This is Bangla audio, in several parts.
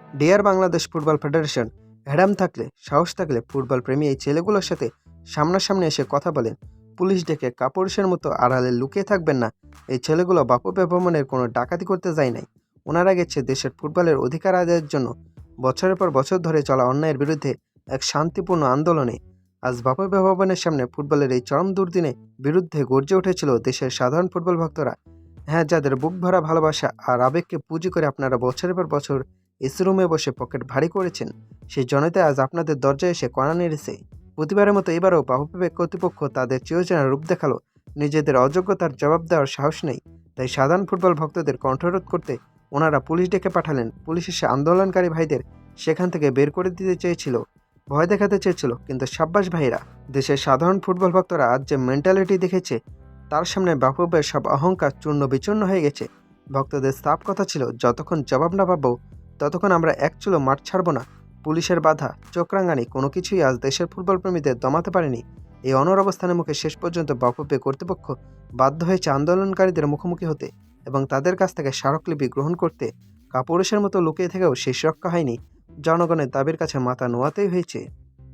ডিয়ার বাংলাদেশ ফুটবল ফেডারেশন, হ্যাডাম থাকলে, সাহস থাকলে ফুটবল প্রেমী এই ছেলেগুলোর সাথে সামনাসামনি এসে কথা বলেন। পুলিশ ডেকে কাপুরুষের মতো আড়ালে লুকিয়ে থাকবেন না। এই ছেলেগুলো বাফুফে ভবনের কোনো ডাকাতি করতে যায় নাই। ওনারা গেছে দেশের ফুটবলের অধিকার আদায়ের জন্য। বছরের পর বছর ধরে চলা অন্যায়ের বিরুদ্ধে এক শান্তিপূর্ণ আন্দোলনে আজ বাফুফে ভবনের সামনে ফুটবলের এই চরম দুর্দিনে বিরুদ্ধে গর্জে উঠেছিল দেশের সাধারণ ফুটবল ভক্তরা। হ্যাঁ, যাদের বুক ভরা ভালোবাসা আর আবেগকে পুঁজি করে আপনারা বছরের পর বছর এসি রুমে বসে পকেট ভারী করেছেন, সেই জনতা আজ আপনাদের দরজায় এসে কড়া নেড়েছে। প্রতিবারের মতো এবারও বাফুফে কর্তৃপক্ষ তাদের চিরচেনা রূপ দেখালো। নিজেদের অযোগ্যতার জবাব দেওয়ার সাহস নেই, তাই সাধারণ ফুটবল ভক্তদের কণ্ঠরোধ করতে ওনারা পুলিশ ডেকে পাঠালেন। পুলিশ এসে আন্দোলনকারী ভাইদের সেখান থেকে বের করে দিতে চেয়েছিল, ভয় দেখাতে চেয়েছিল, কিন্তু সাব্বাস ভাইরা, দেশের সাধারণ ফুটবল ভক্তরা আজ যে মেন্টালিটি দেখেছে তার সামনে বাফুফের সব অহংকার চূর্ণ বিচূর্ণ হয়ে গেছে। ভক্তদের সাফ কথা ছিল, যতক্ষণ জবাব না পাবো ততক্ষণ আমরা এক চুলো মাঠ ছাড়ব না। পুলিশের বাধা, চোখরাঙানি কোনো কিছুই আজ দেশের ফুটবল প্রেমীদের দমাতে পারেনি। এই অনড় অবস্থানের মুখে শেষ পর্যন্ত বাফুফে কর্তৃপক্ষ বাধ্য হয়েছে আন্দোলনকারীদের মুখোমুখি হতে এবং তাদের কাছ থেকে স্মারকলিপি গ্রহণ করতে। কাপুরুষের মতো লুকিয়ে থেকেও শেষ রক্ষা হয়নি, জনগণের দাবির কাছে মাথা নোয়াতেই হয়েছে।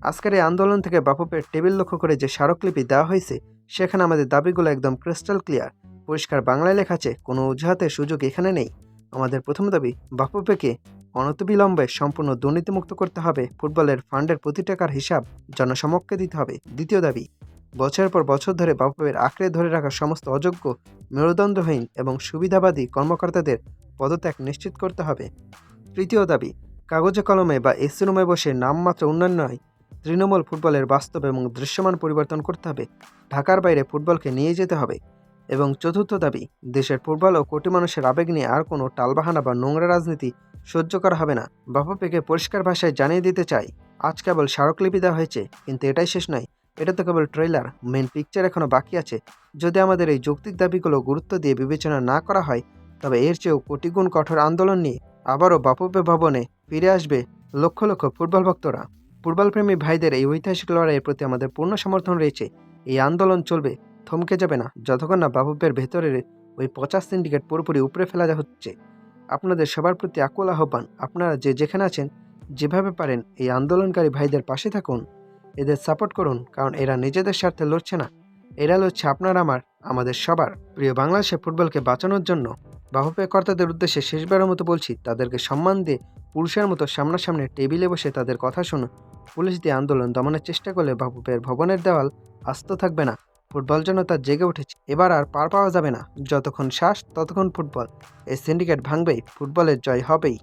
আজকের এই আন্দোলন থেকে বাফুফের টেবিল লক্ষ্য করে যে স্মারকলিপি দেওয়া হয়েছে সেখানে আমাদের দাবিগুলো একদম ক্রিস্টাল ক্লিয়ার, পরিষ্কার বাংলায় লেখা আছে, কোনো অজুহাতের সুযোগ এখানে নেই। আমাদের প্রথম দাবি, বাফুফেকে অনতিবিলম্বে সম্পূর্ণ দুর্নীতিমুক্ত করতে হবে। ফুটবলের ফান্ডের প্রতি টাকার হিসাব জনসমক্ষে দিতে হবে। দ্বিতীয় দাবি, বছরের পর বছর ধরে বাফুফের আঁকড়ে ধরে রাখা সমস্ত অযোগ্য, মেরুদণ্ডহীন এবং সুবিধাবাদী কর্মকর্তাদের পদত্যাগ নিশ্চিত করতে হবে। তৃতীয় দাবি, কাগজে কলমে বা এসি রুমে বসে নামমাত্র উন্নয়ন নয়, তৃণমূল ফুটবলের বাস্তব এবং দৃশ্যমান পরিবর্তন করতে হবে। ঢাকার বাইরে ফুটবলকে নিয়ে যেতে হবে। এবং চতুর্থ দাবি, দেশের ফুটবল ও কোটি মানুষের আবেগ নিয়ে আর কোনো টালবাহানা বা নোংরা রাজনীতি সহ্য করা হবে না। বাফুফেকে পরিষ্কার ভাষায় জানিয়ে দিতে চাই, আজ কেবল স্মারকলিপি দেওয়া হয়েছে, কিন্তু এটাই শেষ নয়। এটা তো কেবল ট্রেলার, মেন পিকচার এখনও বাকি আছে। যদি আমাদের এই যৌক্তিক দাবিগুলো গুরুত্ব দিয়ে বিবেচনা না করা হয়, তবে এর চেয়েও কোটিগুণ কঠোর আন্দোলন নিয়ে আবারও বাফুফে ভবনে ফিরে আসবে লক্ষ লক্ষ ফুটবল ভক্তরা। ফুটবলপ্রেমী ভাইদের এই ঐতিহাসিক লড়াইয়ের প্রতি আমাদের পূর্ণ সমর্থন রয়েছে। এই আন্দোলন চলবে, থমকে যাবে না, যতক্ষণ না বাফুফের ভেতরের ওই পচা সিন্ডিকেট পুরোপুরি উপড়ে ফেলা হচ্ছে। আপনাদের সবার প্রতি আকুল আহ্বান, আপনারা যে যেখানে আছেন, যেভাবে পারেন এই আন্দোলনকারী ভাইদের পাশে থাকুন, এদের সাপোর্ট করুন, কারণ এরা নিজেদের স্বার্থে লড়ছে না, এরা লড়ছে আপনার আমাদের সবার। প্রিয় বাংলাদেশের ফুটবলকে বাঁচানোর জন্য বাফুফে কর্তাদের উদ্দেশ্যে শেষবারের মতো বলছি, তাদেরকে সম্মান দিয়ে পুরুষের মতো সামনাসামনি টেবিলে বসে তাদের কথা শুনুন। পুলিশ দিয়ে আন্দোলন দমনের চেষ্টা করলে বাফুফের ভবনের দেওয়াল আস্ত থাকবে না। ফুটবল জনতা জেগে উঠেছে, এবার আর পার পাওয়া যাবে না। যতক্ষণ শ্বাস ততক্ষণ ফুটবল। এই সিন্ডিকেট ভাঙবেই, ফুটবলের জয় হবেই।